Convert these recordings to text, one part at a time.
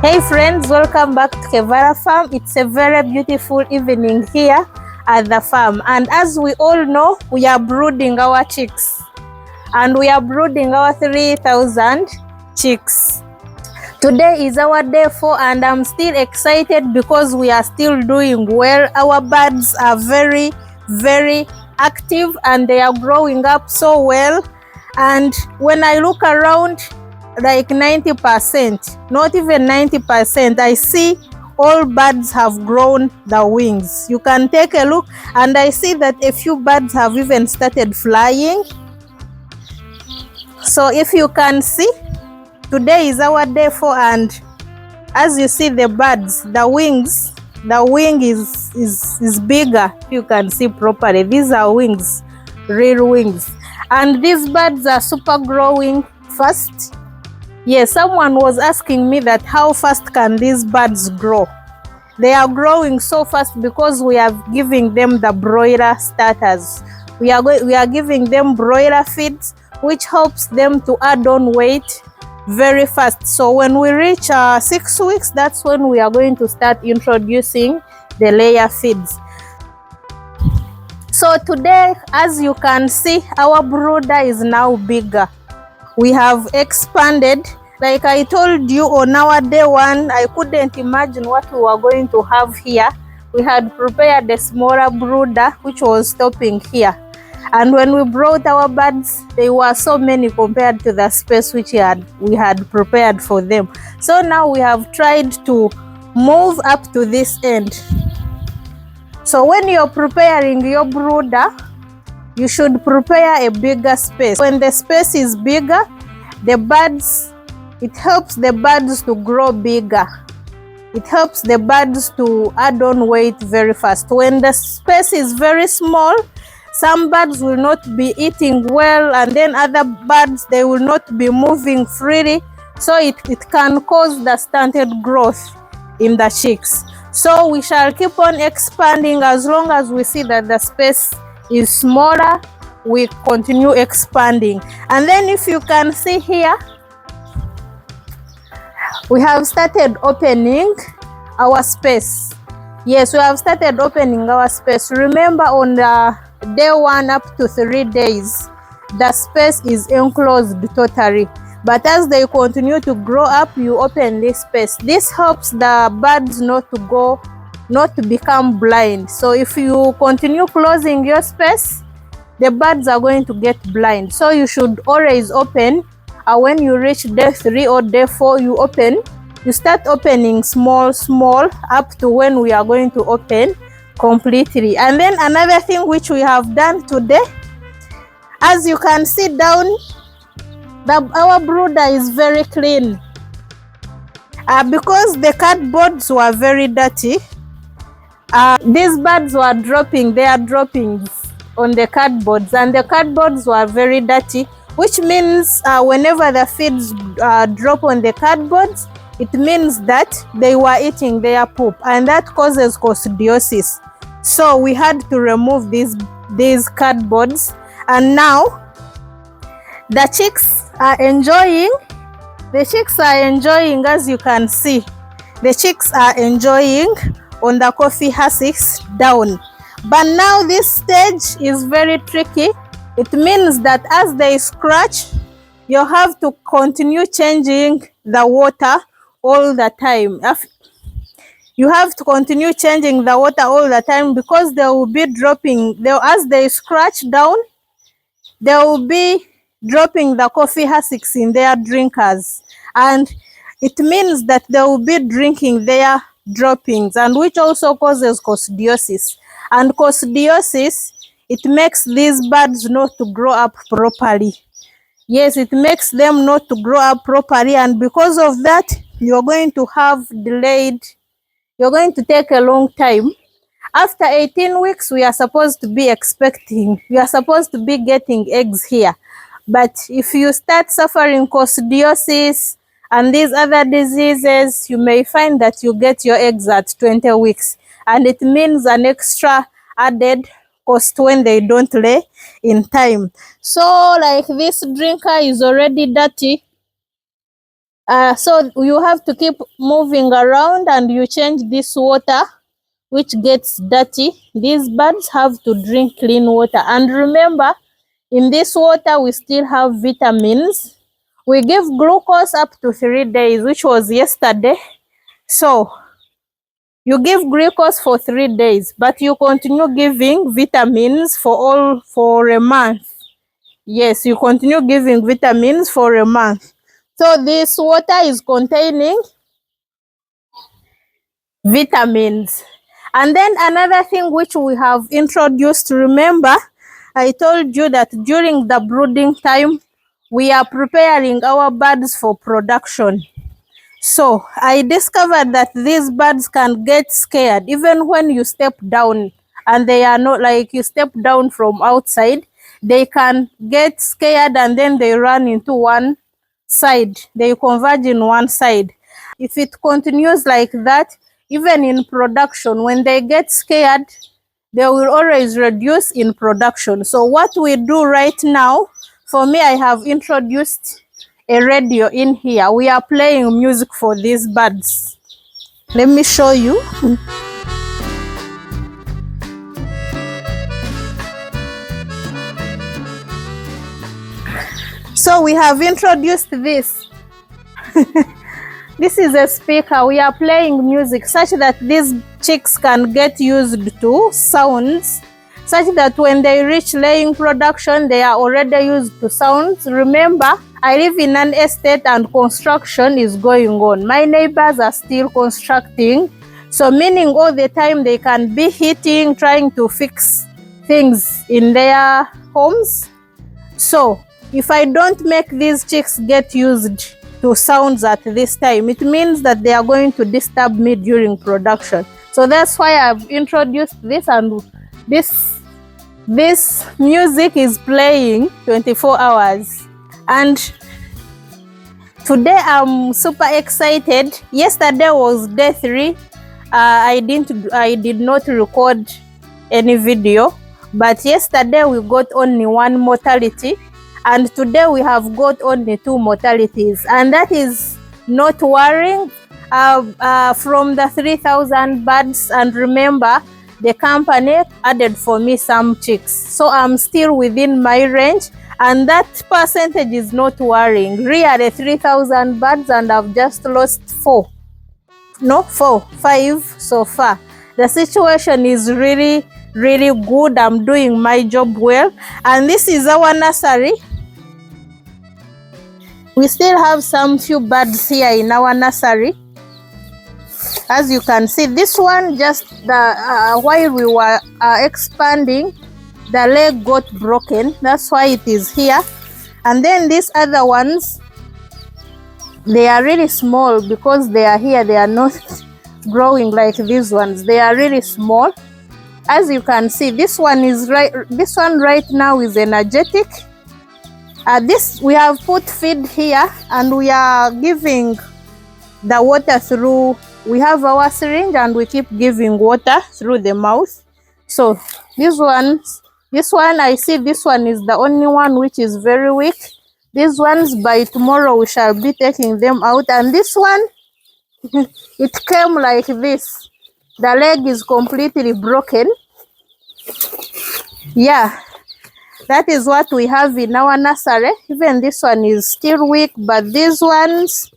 Hey friends, welcome back to Kevara Farm. It's a very beautiful evening here at the farm, and as we all know, we are brooding our chicks, and we are brooding our 3,000 chicks. Today is our day 4 and I'm still excited because we are still doing well. Our birds are very active and they are growing up so well, and when I look around, like 90%, not even 90%, I see all birds have grown the wings. You can take a look, and I see that a few birds have even started flying. So if you can see, today is our day 4, and as you see the birds, the wing is bigger. You can see properly, these are wings, real wings, and these birds are super growing fast. Yes, someone was asking me that how fast can these birds grow. They are growing so fast because we are giving them the broiler starters. We are giving them broiler feeds, which helps them to add on weight very fast. So when we reach 6 weeks, that's when we are going to start introducing the layer feeds. So today, as you can see, our brooder is now bigger. We have expanded. Like I told you on our day 1, I couldn't imagine what we were going to have here. We had prepared a smaller brooder which was stopping here, and when we brought our birds, they were so many compared to the space which we had prepared for them. So now we have tried to move up to this end. So when you're preparing your brooder, you should prepare a bigger space. When the space is bigger, it helps the birds to grow bigger. It helps the birds to add on weight very fast. When the space is very small, some birds will not be eating well, and then other birds, they will not be moving freely. So it can cause the stunted growth in the chicks. So we shall keep on expanding. As long as we see that the space is smaller, we continue expanding. And then if you can see here, we have started opening our space. Yes, we have started opening our space. Remember, on the day 1 up to 3 days, the space is enclosed totally, but as they continue to grow up, you open this space. This helps the birds not to become blind. So if you continue closing your space, the birds are going to get blind. So you should always open. When you reach day 3 or day 4, you start opening small up to when we are going to open completely. And then another thing which we have done today, as you can see down, our brooder is very clean, because the cardboards were very dirty. These birds were dropping their droppings on the cardboards, and the cardboards were very dirty, which means whenever the feeds drop on the cardboards, it means that they were eating their poop, and that causes coccidiosis. So we had to remove these cardboards, and now the chicks are enjoying. As you can see, the chicks are enjoying on the coffee hussks down. But now this stage is very tricky. It means that as they scratch, you have to continue changing the water all the time. You have to continue changing the water all the time, because they will be dropping, as they scratch down, they will be dropping the coffee husks in their drinkers, and it means that they will be drinking their droppings, and which also causes coccidiosis. And coccidiosis, it makes these birds not to grow up properly. Yes, it makes them not to grow up properly, and because of that, you're going to take a long time. After 18 weeks, we are supposed to be getting eggs here. But if you start suffering coccidiosis and these other diseases, you may find that you get your eggs at 20 weeks. And it means an extra added cost when they don't lay in time. So like this drinker is already dirty. So you have to keep moving around and you change this water which gets dirty. These birds have to drink clean water. And remember, in this water, we still have vitamins. We give glucose up to 3 days, which was yesterday. So you give glucose for 3 days, but you continue giving vitamins for a month. Yes, you continue giving vitamins for a month. So this water is containing vitamins. And then another thing which we have introduced, remember, I told you that during the brooding time, we are preparing our birds for production. So I discovered that these birds can get scared even when you step down, and they are not like you step down from outside. They can get scared and then they run into one side. They converge in one side. If it continues like that, even in production, when they get scared, they will always reduce in production. So what we do right now, for me, I have introduced a radio in here. We are playing music for these birds. Let me show you. So we have introduced this. This is a speaker. We are playing music such that these chicks can get used to sounds, such that when they reach laying production, they are already used to sounds. Remember, I live in an estate and construction is going on. My neighbors are still constructing. So meaning all the time they can be hitting, trying to fix things in their homes. So if I don't make these chicks get used to sounds at this time, it means that they are going to disturb me during production. So that's why I've introduced this, and this music is playing 24 hours. And today I'm super excited. Yesterday was day 3. I did not record any video, but yesterday we got only 1 mortality, and today we have got only 2 mortalities, and that is not worrying. From the 3,000 birds, and remember, the company added for me some chicks, so I'm still within my range, and that percentage is not worrying. Really 3,000 birds, and I've just lost 5 so far. The situation is really good. I'm doing my job well. And this is our nursery. We still have some few birds here in our nursery. As you can see, this one just while we were expanding, the leg got broken. That's why it is here. And then these other ones, they are really small because they are here. They are not growing like these ones. They are really small. As you can see, this one right now is energetic. This we have put feed here, and we are giving the water through. We have our syringe and we keep giving water through the mouth. So this one I see this one is the only one which is very weak. These ones, by tomorrow we shall be taking them out. And this one, it came like this. The leg is completely broken. Yeah, that is what we have in our nursery. Even this one is still weak, but these ones,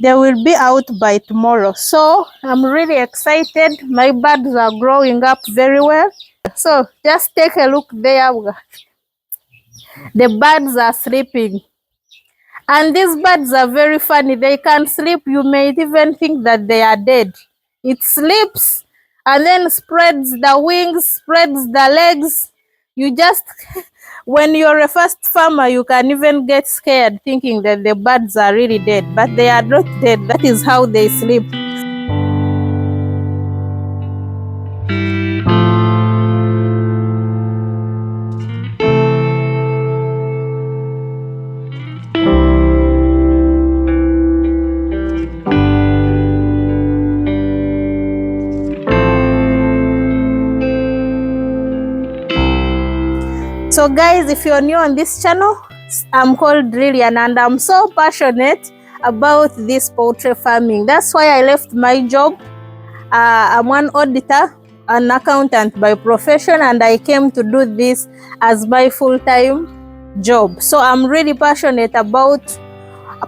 they will be out by tomorrow. So I'm really excited. My birds are growing up very well. So just take a look there. The birds are sleeping. And these birds are very funny. They can sleep. You may even think that they are dead. It sleeps and then spreads the wings, spreads the legs. You just, when you're a first farmer, you can even get scared thinking that the birds are really dead, but they are not dead. That is how they sleep. So guys, if you're new on this channel, I'm called Lillian, and I'm so passionate about this poultry farming. That's why I left my job. I'm one auditor, an accountant by profession, and I came to do this as my full-time job. So I'm really passionate about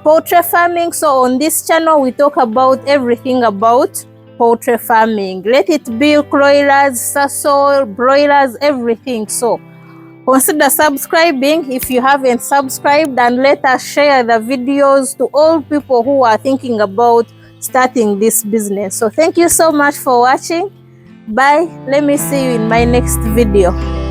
poultry farming. So on this channel, we talk about everything about poultry farming. Let it be broilers, sasol, broilers, everything. So consider subscribing if you haven't subscribed, and let us share the videos to all people who are thinking about starting this business. So thank you so much for watching. Bye. Let me see you in my next video.